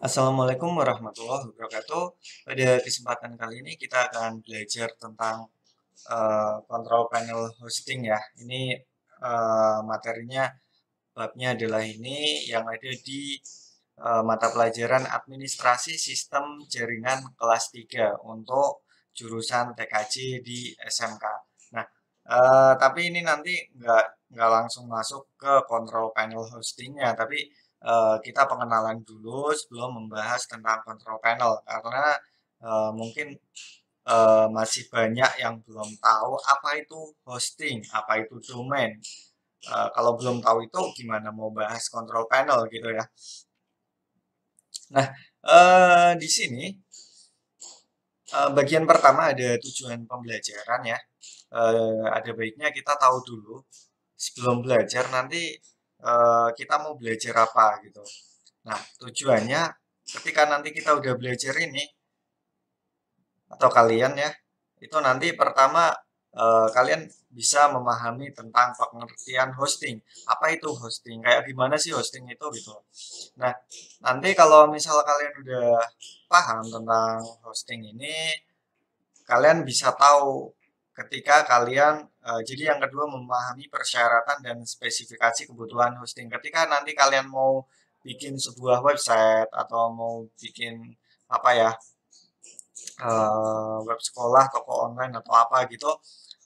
Assalamualaikum warahmatullahi wabarakatuh. Pada kesempatan kali ini kita akan belajar tentang control panel hosting ya. Ini materinya babnya adalah ini yang ada di mata pelajaran Administrasi Sistem Jaringan kelas 3 untuk jurusan TKJ di SMK. Nah, tapi ini nanti nggak langsung masuk ke control panel hostingnya, tapi kita pengenalan dulu sebelum membahas tentang control panel karena mungkin masih banyak yang belum tahu apa itu hosting, apa itu domain. Kalau belum tahu itu gimana mau bahas control panel gitu ya. Nah, di sini bagian pertama ada tujuan pembelajaran ya. Ada baiknya kita tahu dulu sebelum belajar nanti kita mau belajar apa gitu. Nah, tujuannya ketika nanti kita udah belajar ini atau kalian ya, itu nanti pertama kalian bisa memahami tentang pengertian hosting. Apa itu hosting? Kayak gimana sih hosting itu gitu. Nah, nanti kalau misal kalian udah paham tentang hosting ini, kalian bisa tahu ketika kalian jadi yang kedua memahami persyaratan dan spesifikasi kebutuhan hosting. Ketika nanti kalian mau bikin sebuah website atau mau bikin apa ya web sekolah, toko online atau apa gitu,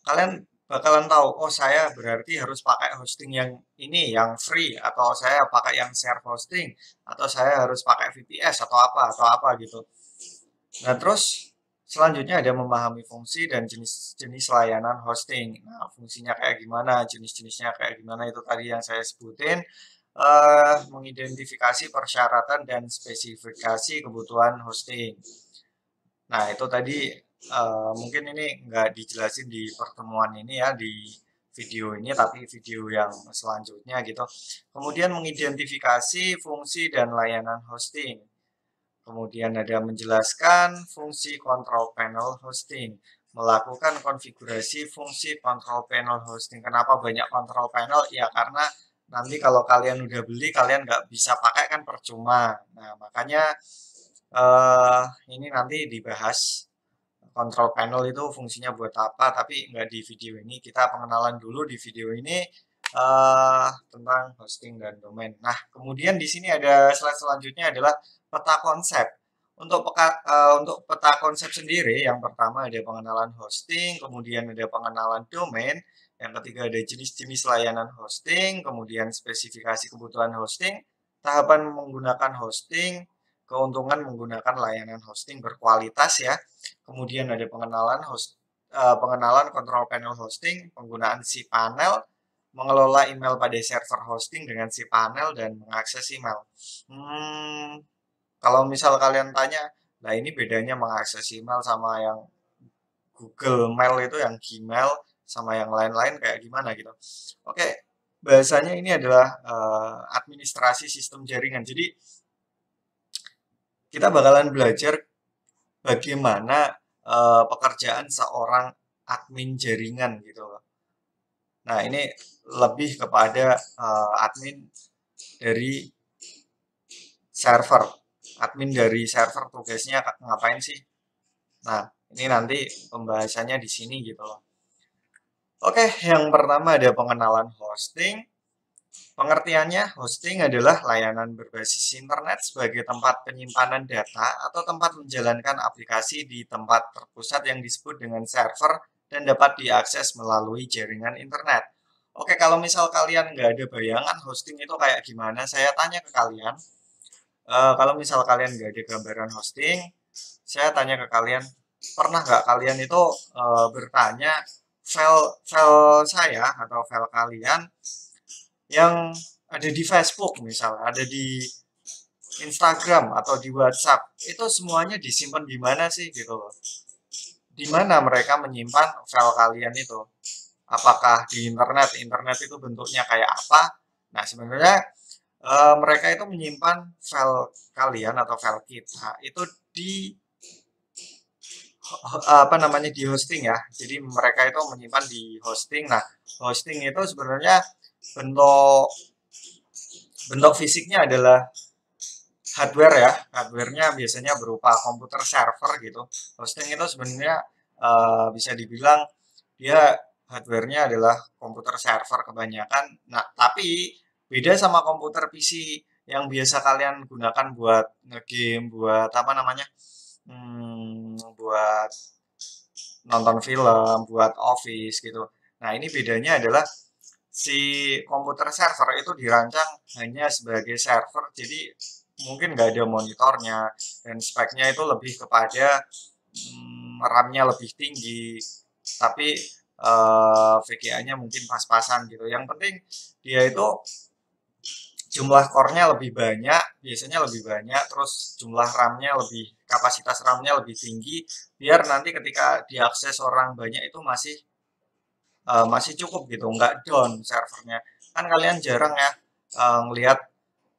kalian bakalan tahu, oh saya berarti harus pakai hosting yang ini, yang free, atau saya pakai yang share hosting, atau saya harus pakai VPS atau apa gitu. Nah terus selanjutnya ada memahami fungsi dan jenis-jenis layanan hosting. Nah fungsinya kayak gimana, jenis-jenisnya kayak gimana itu tadi yang saya sebutin. Mengidentifikasi persyaratan dan spesifikasi kebutuhan hosting. Nah, itu tadi mungkin ini nggak dijelasin di pertemuan ini ya, di video ini, tapi video yang selanjutnya gitu. Kemudian mengidentifikasi fungsi dan layanan hosting. Kemudian ada menjelaskan fungsi control panel hosting. Melakukan konfigurasi fungsi control panel hosting. Kenapa banyak control panel? Ya karena nanti kalau kalian udah beli, kalian nggak bisa pakai kan percuma. Nah, makanya eh ini nanti dibahas control panel itu fungsinya buat apa, tapi nggak di video ini. Kita pengenalan dulu di video ini tentang hosting dan domain. Nah, kemudian di sini ada slide selanjutnya adalah peta konsep. Untuk peta konsep sendiri, yang pertama ada pengenalan hosting, kemudian ada pengenalan domain, yang ketiga ada jenis-jenis layanan hosting, kemudian spesifikasi kebutuhan hosting, tahapan menggunakan hosting, keuntungan menggunakan layanan hosting berkualitas ya. Kemudian ada pengenalan control panel hosting, penggunaan cPanel, mengelola email pada server hosting dengan cPanel dan mengakses email. Kalau misal kalian tanya, nah ini bedanya mengakses email sama yang Google Mail itu yang Gmail sama yang lain-lain kayak gimana gitu. Oke, bahasanya ini adalah administrasi sistem jaringan. Jadi kita bakalan belajar bagaimana pekerjaan seorang admin jaringan gitu loh. Nah, ini lebih kepada admin dari server. Admin dari server tugasnya ngapain sih? Nah, ini nanti pembahasannya di sini gitu loh. Oke, yang pertama ada pengenalan hosting. Pengertiannya, hosting adalah layanan berbasis internet sebagai tempat penyimpanan data atau tempat menjalankan aplikasi di tempat terpusat yang disebut dengan server dan dapat diakses melalui jaringan internet. Oke, kalau misal kalian nggak ada bayangan hosting itu kayak gimana, saya tanya ke kalian. Kalau misal kalian nggak ada gambaran hosting, saya tanya ke kalian, pernah nggak kalian itu bertanya file saya atau file kalian yang ada di Facebook misal, ada di Instagram atau di WhatsApp, itu semuanya disimpan di mana sih gitu loh. Di mana mereka menyimpan file kalian itu? Apakah di internet? Internet itu bentuknya kayak apa? Nah, sebenarnya mereka itu menyimpan file kalian atau file kita itu di apa namanya di hosting ya. Jadi mereka itu menyimpan di hosting. Nah, hosting itu sebenarnya bentuk bentuk fisiknya adalah hardware ya, hardware-nya biasanya berupa komputer server gitu. Hosting itu sebenarnya bisa dibilang dia hardware-nya adalah komputer server kebanyakan. Nah, tapi beda sama komputer PC yang biasa kalian gunakan buat ngegame, buat apa namanya, buat nonton film, buat office gitu. Nah, ini bedanya adalah si komputer server itu dirancang hanya sebagai server, jadi mungkin nggak ada monitornya dan speknya itu lebih kepada RAM-nya lebih tinggi, tapi VGA-nya mungkin pas-pasan gitu. Yang penting dia itu jumlah core-nya lebih banyak, biasanya lebih banyak, terus jumlah RAM-nya lebih, kapasitas RAM-nya lebih tinggi, biar nanti ketika diakses orang banyak itu masih cukup gitu, nggak down servernya. Kan kalian jarang ya ngelihat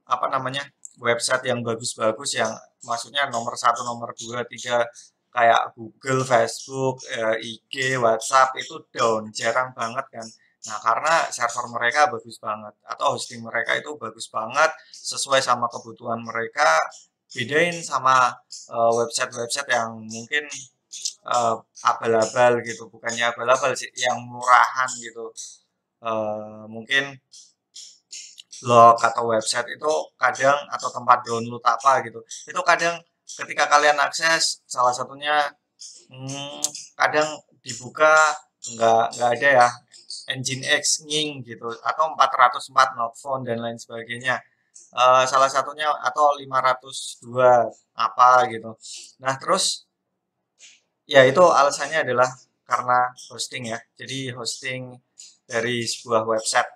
apa namanya website yang bagus-bagus yang maksudnya nomor satu, nomor dua, tiga kayak Google, Facebook, IG, WhatsApp itu down, jarang banget kan. Nah, karena server mereka bagus banget atau hosting mereka itu bagus banget sesuai sama kebutuhan mereka. Bedain sama website-website yang mungkin abal-abal gitu, bukannya abal-abal sih, yang murahan gitu. Mungkin blog atau website itu kadang atau tempat download apa gitu, itu kadang ketika kalian akses salah satunya hmm, kadang dibuka nggak ada ya engine X nying gitu atau 404 not found dan lain sebagainya. Salah satunya atau 502 apa gitu. Nah terus ya itu alasannya adalah karena hosting ya, jadi hosting dari sebuah website.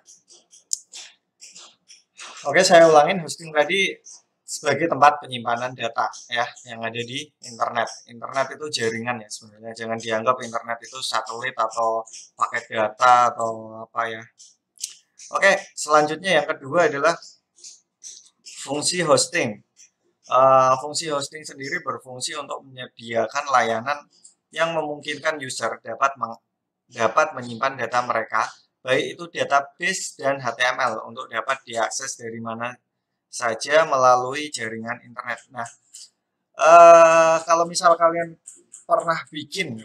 Oke, saya ulangin, hosting tadi sebagai tempat penyimpanan data ya yang ada di internet. Internet itu jaringan ya sebenarnya. Jangan dianggap internet itu satelit atau paket data atau apa ya. Oke, selanjutnya yang kedua adalah fungsi hosting. Fungsi hosting sendiri berfungsi untuk menyediakan layanan yang memungkinkan user dapat menyimpan data mereka, baik itu database dan HTML untuk dapat diakses dari mana saja melalui jaringan internet. Nah, kalau misal kalian pernah bikin,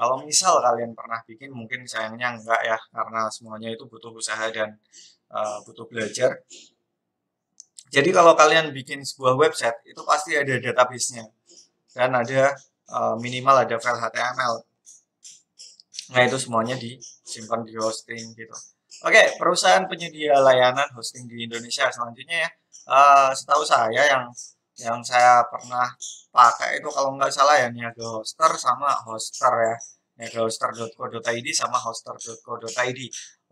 mungkin sayangnya enggak ya, karena semuanya itu butuh usaha dan butuh belajar. Jadi kalau kalian bikin sebuah website, itu pasti ada database-nya dan ada minimal ada file HTML. Nah, itu semuanya disimpan di hosting gitu. Oke, perusahaan penyedia layanan hosting di Indonesia selanjutnya ya. Setahu saya yang saya pernah pakai itu kalau nggak salah ya Niaga Hoster sama Hoster ya. Niagahoster.co.id sama hoster.co.id.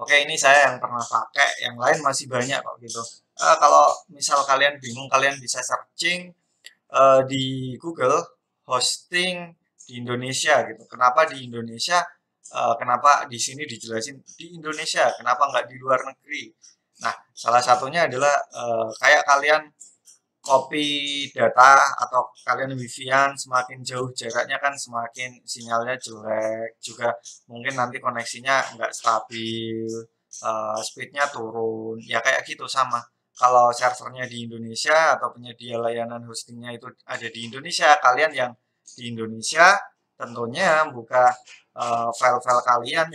Oke, ini saya yang pernah pakai, yang lain masih banyak kok gitu. Kalau misal kalian bingung, kalian bisa searching di Google hosting di Indonesia gitu. Kenapa di Indonesia? Kenapa di sini dijelasin di Indonesia? Kenapa nggak di luar negeri? Nah, salah satunya adalah kayak kalian copy data atau kalian wifi-an semakin jauh jaraknya kan semakin sinyalnya jelek juga mungkin nanti koneksinya nggak stabil, speednya turun ya kayak gitu sama kalau servernya di Indonesia atau penyedia layanan hostingnya itu ada di Indonesia, kalian yang di Indonesia tentunya buka file-file kalian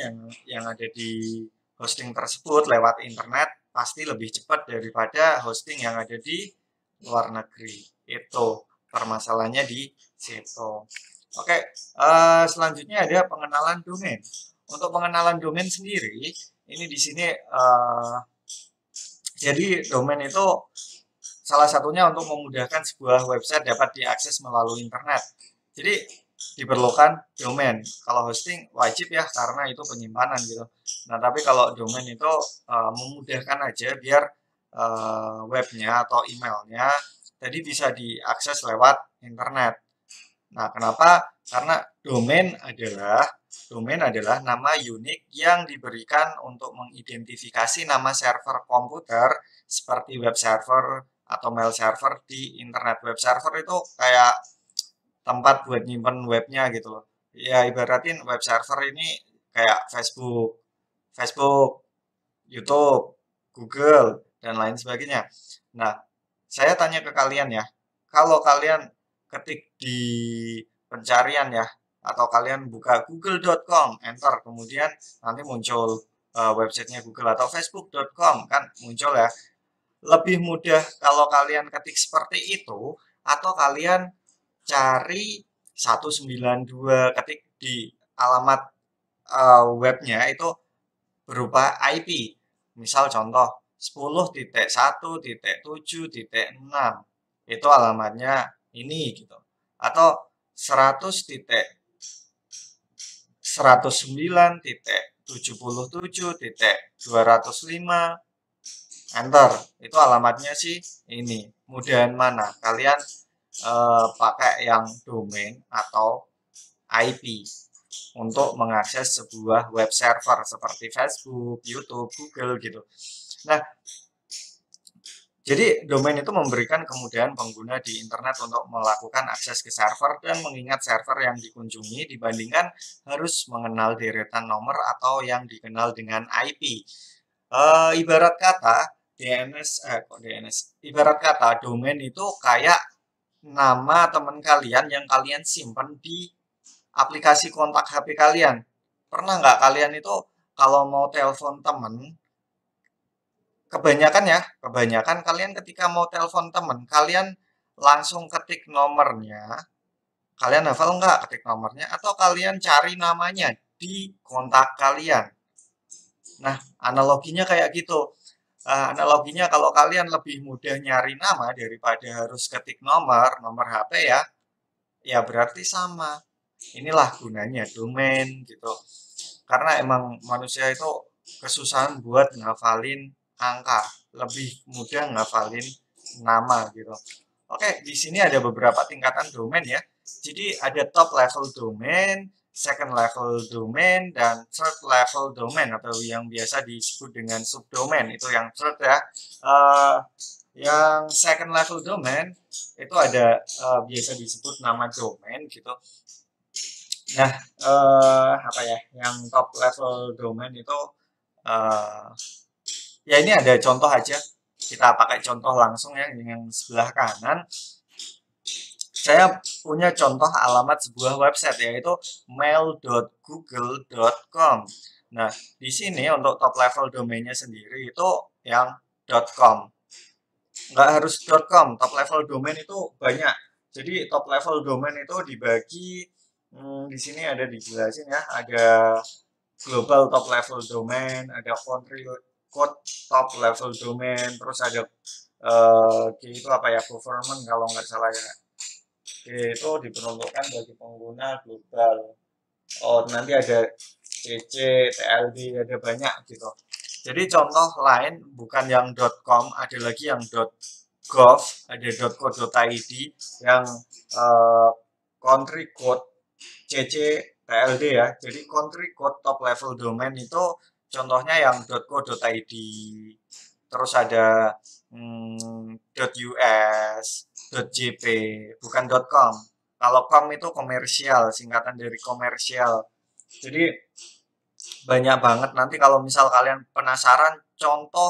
yang ada di hosting tersebut lewat internet pasti lebih cepat daripada hosting yang ada di luar negeri. Itu permasalahannya di situ. Oke, selanjutnya ada pengenalan domain. Untuk pengenalan domain sendiri, ini di sini jadi domain itu salah satunya untuk memudahkan sebuah website dapat diakses melalui internet. Jadi diperlukan domain. Kalau hosting wajib ya karena itu penyimpanan gitu. Nah, tapi kalau domain itu memudahkan aja biar webnya atau emailnya jadi bisa diakses lewat internet. Nah, kenapa? Karena domain adalah nama unik yang diberikan untuk mengidentifikasi nama server komputer seperti web server atau mail server di internet. Web server itu kayak tempat buat nyimpen webnya gitu loh. Ya ibaratin web server ini kayak Facebook, YouTube, Google, dan lain sebagainya. Nah, saya tanya ke kalian ya, kalau kalian ketik di pencarian ya, atau kalian buka google.com, enter, kemudian nanti muncul websitenya Google atau facebook.com kan muncul ya. Lebih mudah kalau kalian ketik seperti itu, atau kalian cari 192 ketik di alamat webnya itu berupa IP. Misal contoh 10.1.7.6 itu alamatnya ini gitu. Atau 100.109.77.205 enter. Itu alamatnya sih ini. Mudahan mana? Kalian pakai yang domain atau IP untuk mengakses sebuah web server seperti Facebook, YouTube, Google gitu. Nah, jadi domain itu memberikan kemudahan pengguna di internet untuk melakukan akses ke server dan mengingat server yang dikunjungi dibandingkan harus mengenal deretan nomor atau yang dikenal dengan IP. Ibarat kata ibarat kata domain itu kayak nama teman kalian yang kalian simpan di aplikasi kontak HP kalian. Pernah nggak kalian itu kalau mau telepon temen, kebanyakan kalian ketika mau telepon temen, kalian langsung ketik nomornya, kalian hafal nggak ketik nomornya, atau kalian cari namanya di kontak kalian. Nah, analoginya kayak gitu. Analoginya kalau kalian lebih mudah nyari nama daripada harus ketik nomor HP ya, ya berarti sama. Inilah gunanya domain gitu. Karena emang manusia itu kesusahan buat ngafalin angka, lebih mudah ngafalin nama gitu. Oke, di sini ada beberapa tingkatan domain ya. Jadi ada top level domain, second level domain, dan third level domain atau yang biasa disebut dengan subdomain. Itu yang third ya. Yang second level domain itu ada biasa disebut nama domain gitu. Nah, apa ya? Yang top level domain itu ya ini ada contoh aja. Kita pakai contoh langsung ya yang sebelah kanan. Saya punya contoh alamat sebuah website yaitu mail.google.com. Nah, di sini untuk top level domainnya sendiri itu yang .com. Nggak harus .com, top level domain itu banyak. Jadi top level domain itu dibagi di sini ada dijelasin ya, ada global top level domain, ada country code top level domain, terus ada itu apa ya, government kalau nggak salah ya. Itu diperuntukkan bagi pengguna global. Oh, nanti ada CC, TLD, ada banyak gitu. Jadi contoh lain bukan yang .com, ada lagi yang .gov, ada .co.id yang country code CC TLD ya. Jadi country code top level domain itu contohnya yang .co.id. Terus ada .us, .jp, bukan .com. Kalau com itu komersial, singkatan dari komersial. Jadi banyak banget. Nanti kalau misal kalian penasaran contoh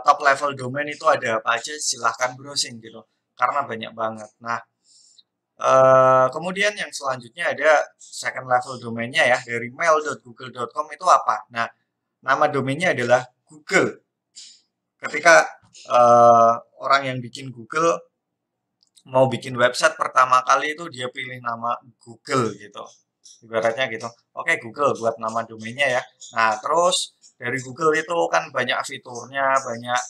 top level domain itu ada apa aja, silahkan browsing gitu. Karena banyak banget. Nah, kemudian yang selanjutnya ada second level domainnya ya, dari mail.google.com itu apa? Nah, nama domainnya adalah Google. Ketika orang yang bikin Google mau bikin website pertama kali itu dia pilih nama Google gitu. Ibaratnya gitu. Oke, Google buat nama domainnya ya. Nah, terus dari Google itu kan banyak fiturnya, banyak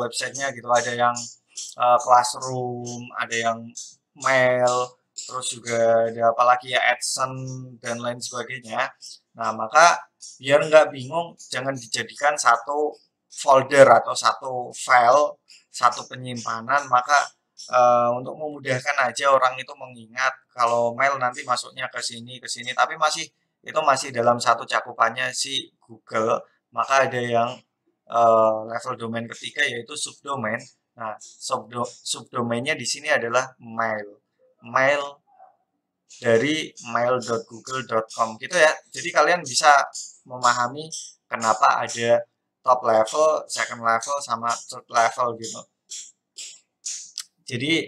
websitenya gitu. Ada yang classroom, ada yang mail, terus juga ada apalagi ya AdSense dan lain sebagainya. Nah, maka biar nggak bingung, jangan dijadikan satu folder atau satu file, satu penyimpanan, maka untuk memudahkan aja orang itu mengingat kalau mail nanti masuknya ke sini, tapi itu masih dalam satu cakupannya si Google, maka ada yang level domain ketiga yaitu subdomain. Nah, subdomainnya di sini adalah mail dari mail.google.com gitu ya. Jadi kalian bisa memahami kenapa ada top level, second level, sama third level gitu. Jadi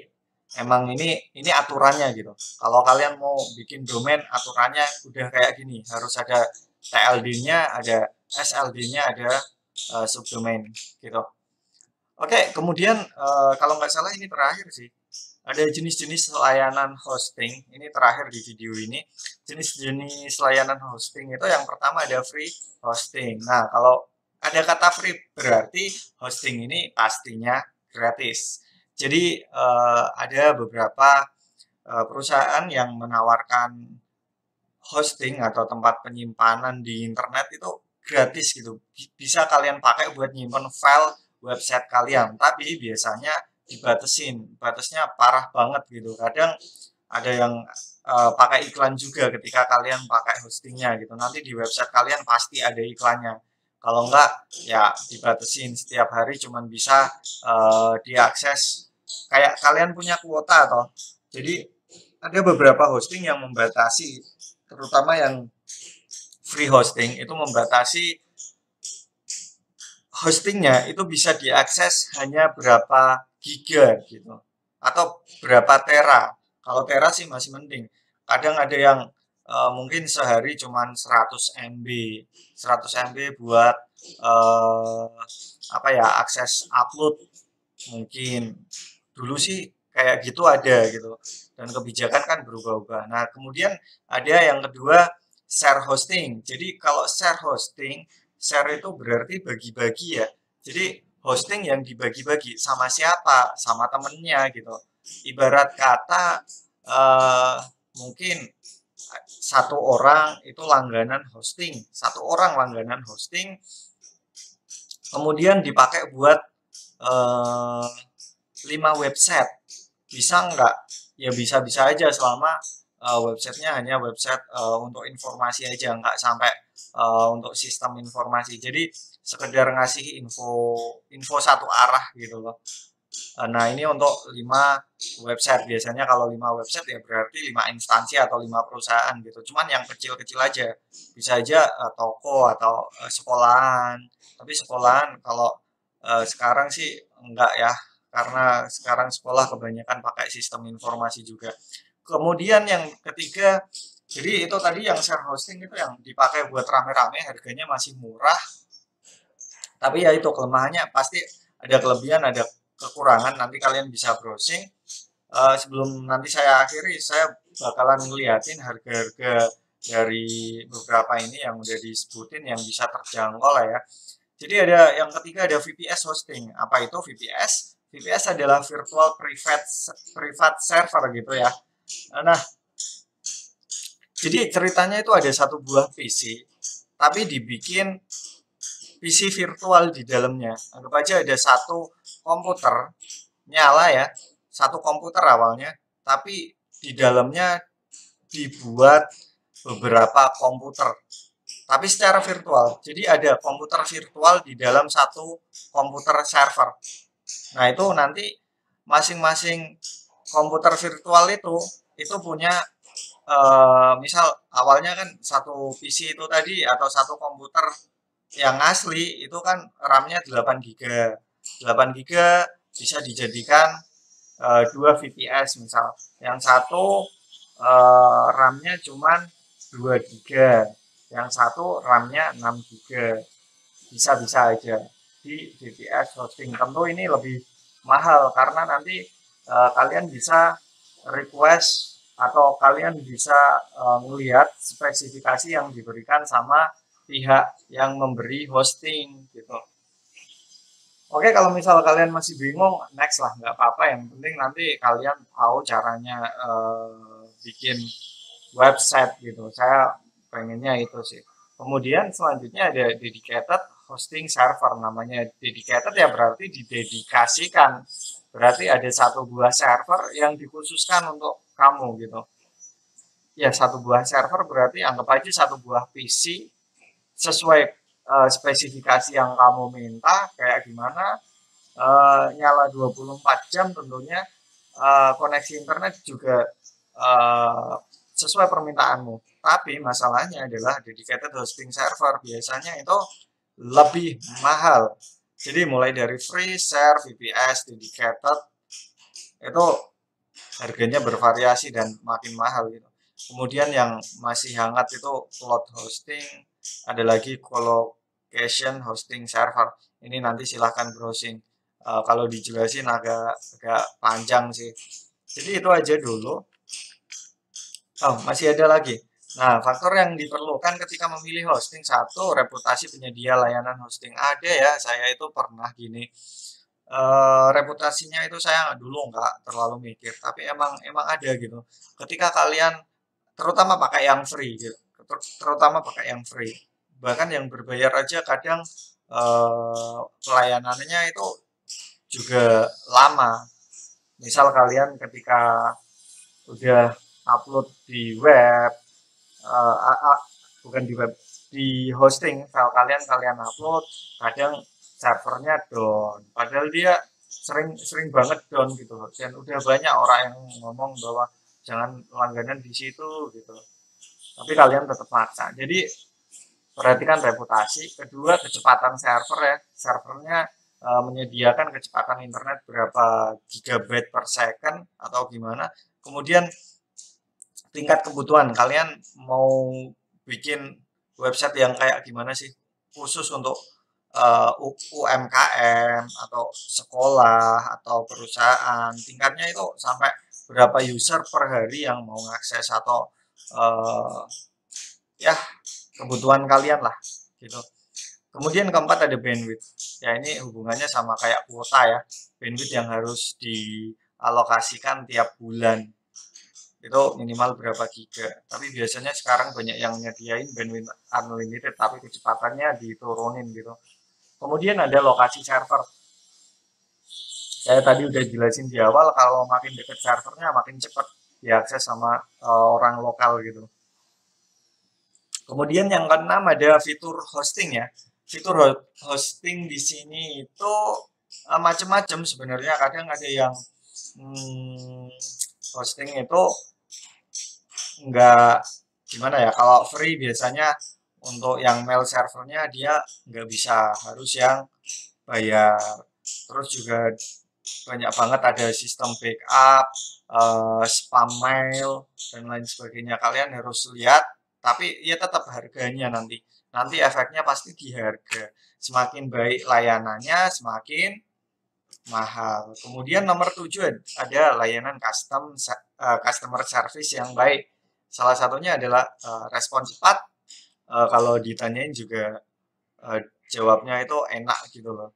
emang ini aturannya gitu. Kalau kalian mau bikin domain, aturannya udah kayak gini, harus ada TLD-nya, ada SLD-nya, ada subdomain gitu. Oke, kemudian kalau nggak salah ini terakhir sih. Ada jenis-jenis layanan hosting. Ini terakhir di video ini. Jenis-jenis layanan hosting itu yang pertama ada free hosting. Nah, kalau ada kata free berarti hosting ini pastinya gratis. Jadi ada beberapa perusahaan yang menawarkan hosting atau tempat penyimpanan di internet itu gratis gitu. Bisa kalian pakai buat nyimpen file website kalian, tapi biasanya dibatesin. Batasnya parah banget gitu. Kadang ada yang pakai iklan juga ketika kalian pakai hostingnya gitu. Nanti di website kalian pasti ada iklannya. Kalau enggak ya dibatesin, setiap hari cuman bisa diakses kayak kalian punya kuota atau jadi ada beberapa hosting yang membatasi, terutama yang free hosting itu membatasi hostingnya itu bisa diakses hanya berapa giga gitu atau berapa tera. Kalau tera sih masih mending. Kadang ada yang mungkin sehari cuman 100 MB, 100 MB buat uh, apa ya akses upload mungkin dulu sih kayak gitu ada gitu dan kebijakan kan berubah-ubah. Nah kemudian ada yang kedua share hosting. Jadi kalau share hosting, share itu berarti bagi-bagi ya. Jadi hosting yang dibagi-bagi sama siapa? Sama temennya gitu. Ibarat kata mungkin satu orang itu langganan hosting, satu orang langganan hosting, kemudian dipakai buat 5 website. Bisa nggak? Ya bisa-bisa aja selama websitenya hanya website untuk informasi aja, nggak sampai untuk sistem informasi. Jadi sekedar ngasih info satu arah gitu loh. Nah ini untuk 5 website. Biasanya kalau 5 website ya berarti 5 instansi atau 5 perusahaan gitu. Cuman yang kecil-kecil aja. Bisa aja toko atau sekolahan. Tapi sekolahan kalau sekarang sih enggak ya, karena sekarang sekolah kebanyakan pakai sistem informasi juga. Kemudian yang ketiga, jadi itu tadi yang share hosting itu yang dipakai buat rame-rame, harganya masih murah. Tapi ya itu kelemahannya pasti ada kelebihan, ada kekurangan. Nanti kalian bisa browsing. Sebelum nanti saya akhiri, saya bakalan ngeliatin harga-harga dari beberapa ini yang udah disebutin yang bisa terjangkau lah ya. Jadi ada yang ketiga ada VPS hosting. Apa itu VPS? VPS adalah virtual private server gitu ya. Nah, jadi ceritanya itu ada satu buah PC, tapi dibikin PC virtual di dalamnya. Anggap aja ada satu komputer nyala ya, satu komputer awalnya, tapi di dalamnya dibuat beberapa komputer tapi secara virtual. Jadi ada komputer virtual di dalam satu komputer server. Nah, itu nanti masing-masing komputer virtual itu punya misal awalnya kan satu PC itu tadi atau satu komputer yang asli itu kan RAM-nya 8 GB. 8 GB bisa dijadikan 2 VPS misal. Yang satu RAM-nya cuman 2 GB. Yang satu RAM-nya 6 GB. Bisa-bisa aja di VPS hosting. Tentu ini lebih mahal karena nanti kalian bisa request atau kalian bisa melihat spesifikasi yang diberikan sama pihak yang memberi hosting gitu. Oke, kalau misal kalian masih bingung, next lah, nggak apa-apa. Yang penting nanti kalian tahu caranya bikin website gitu. Saya pengennya itu sih. Kemudian selanjutnya ada dedicated hosting server. Namanya dedicated ya berarti didedikasikan. Berarti ada satu buah server yang dikhususkan untuk kamu gitu. Ya satu buah server berarti anggap aja satu buah PC sesuai spesifikasi yang kamu minta kayak gimana nyala 24 jam tentunya koneksi internet juga sesuai permintaanmu. Tapi masalahnya adalah dedicated hosting server biasanya itu lebih mahal. Jadi mulai dari free, share, VPS, dedicated itu harganya bervariasi dan makin mahal gitu. Kemudian yang masih hangat itu cloud hosting, ada lagi colocation hosting server. Ini nanti silahkan browsing. Kalau dijelasin agak panjang sih. Jadi itu aja dulu. Oh, masih ada lagi. Nah, faktor yang diperlukan ketika memilih hosting, satu, reputasi penyedia layanan hosting. Ada ya, saya itu pernah gini. Reputasinya itu saya dulu nggak terlalu mikir, tapi emang ada gitu. Ketika kalian terutama pakai yang free gitu, terutama pakai yang free, bahkan yang berbayar aja kadang pelayanannya itu juga lama. Misal kalian ketika udah upload di web, eh, a- a- bukan di web, di hosting, file kalian upload, kadang servernya down. Padahal dia sering sering banget down gitu. Dan udah banyak orang yang ngomong bahwa jangan langganan di situ gitu. Tapi kalian tetap maksa. Jadi perhatikan reputasi. Kedua, kecepatan server ya. Servernya menyediakan kecepatan internet berapa gigabyte per second atau gimana. Kemudian tingkat kebutuhan kalian mau bikin website yang kayak gimana sih, khusus untuk UMKM atau sekolah atau perusahaan, tingkatnya itu sampai berapa user per hari yang mau mengakses atau uh, ya kebutuhan kalian lah gitu. Kemudian keempat ada bandwidth. Ya ini hubungannya sama kayak kuota ya. Bandwidth yang harus dialokasikan tiap bulan itu minimal berapa giga. Tapi biasanya sekarang banyak yang nyediain bandwidth unlimited tapi kecepatannya diturunin gitu. Kemudian ada lokasi server. Saya tadi udah jelasin di awal kalau makin deket servernya makin cepat diakses sama orang lokal gitu. Kemudian yang keenam ada fitur hosting ya. Fitur hosting di sini itu macam-macam sebenarnya. Kadang ada yang hosting itu nggak gimana ya, kalau free biasanya untuk yang mail servernya dia nggak bisa, harus yang bayar. Terus juga banyak banget ada sistem backup, spam mail dan lain sebagainya. Kalian harus lihat, tapi ya tetap harganya nanti efeknya pasti di harga. Semakin baik layanannya semakin mahal. Kemudian nomor 7 ada layanan customer service yang baik. Salah satunya adalah respon cepat. Kalau ditanyain juga eh, jawabnya itu enak gitu loh.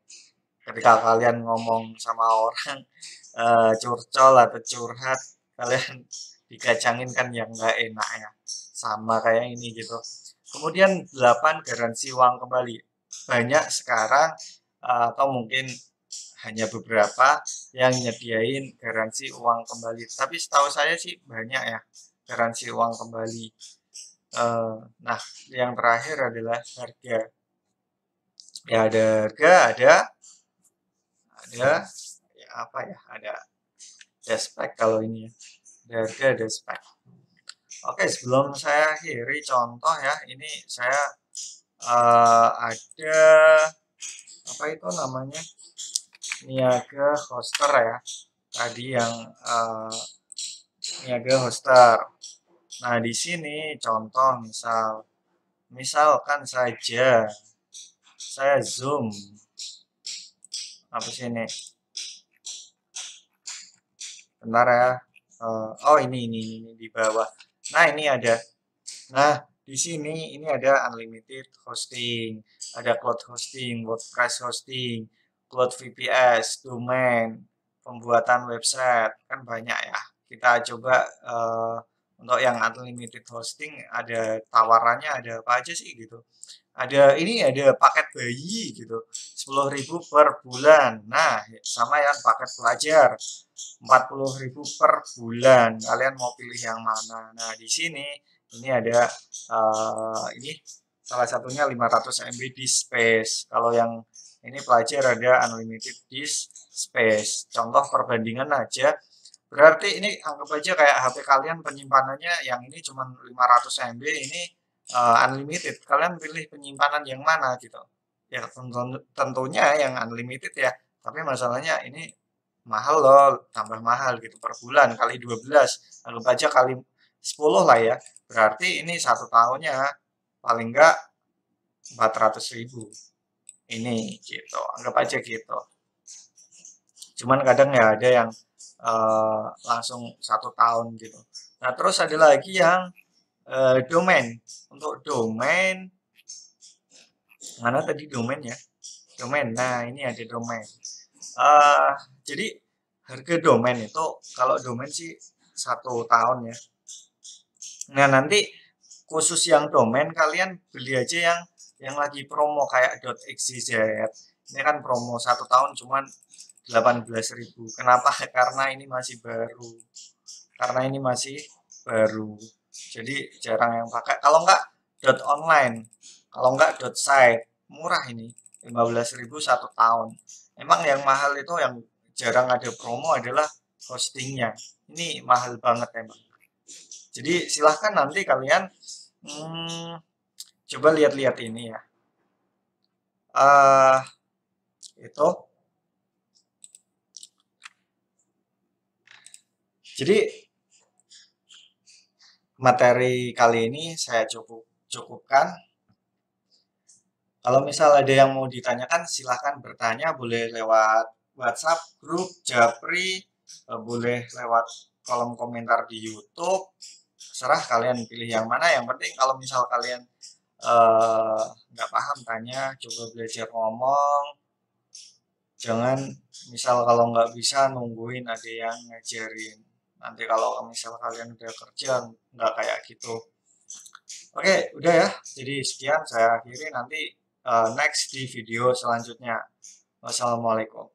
Ketika kalian ngomong sama orang curcol atau curhat, kalian dikacangin kan yang nggak enak ya. Sama kayak ini gitu. Kemudian 8 garansi uang kembali. Banyak sekarang atau mungkin hanya beberapa yang nyediain garansi uang kembali. Tapi setahu saya sih banyak ya garansi uang kembali. Nah, yang terakhir adalah harga. Ya ada harga, ada ya apa ya, ada spek kalau ini ya. Ada harga, ada spek. Oke, sebelum saya akhiri contoh ya, ini saya ada apa itu namanya, niaga hoster ya. Tadi yang niaga hoster. Nah, di sini contoh misalkan saja saya zoom apa sih ini? Bentar ya. Oh ini di bawah. Nah, ini ada. Nah, di sini ini ada unlimited hosting, ada cloud hosting, WordPress hosting, cloud VPS, domain, pembuatan website, kan banyak ya. Kita coba untuk yang unlimited hosting ada tawarannya ada apa aja sih gitu. Ada paket bayi gitu, 10.000 per bulan. Nah, sama ya paket pelajar 40.000 per bulan. Kalian mau pilih yang mana? Nah, di sini ini ada ini salah satunya 500 MB disk space. Kalau yang ini pelajar ada unlimited disk space. Contoh perbandingan aja. Berarti ini anggap aja kayak HP kalian penyimpanannya yang ini cuma 500 MB, ini unlimited. Kalian pilih penyimpanan yang mana gitu. Ya tentunya yang unlimited ya. Tapi masalahnya ini mahal loh, tambah mahal gitu per bulan kali 12, anggap aja kali 10 lah ya. Berarti ini 1 tahunnya paling enggak 400.000 ini gitu, anggap aja gitu. Cuman kadang ya ada yang langsung 1 tahun gitu. Nah terus ada lagi yang domain. Untuk domain, mana tadi domain ya? Domain, nah ini ada domain. Eh, jadi harga domain itu kalau domain sih 1 tahun ya. Nah nanti khusus yang domain kalian beli aja yang lagi promo kayak .xyz. Ini kan promo 1 tahun cuman 18.000. Kenapa? Karena ini masih baru. Karena ini masih baru. Jadi jarang yang pakai. Kalau enggak .online, kalau enggak .site, murah ini. 15.000 1 tahun. Emang yang mahal itu yang jarang ada promo adalah hostingnya. Ini mahal banget emang. Jadi silahkan nanti kalian coba lihat-lihat ini ya. uh, itu jadi materi kali ini saya cukupkan. Kalau misal ada yang mau ditanyakan silahkan bertanya, boleh lewat WhatsApp, grup, Japri, boleh lewat kolom komentar di YouTube. Serah kalian pilih yang mana. Yang penting kalau misal kalian nggak paham tanya, coba belajar ngomong. Jangan misal kalau nggak bisa nungguin ada yang ngajarin. Nanti kalau misal kalian udah kerja nggak kayak gitu. Oke, udah ya. Jadi sekian saya akhiri, nanti next di video selanjutnya. Wassalamualaikum.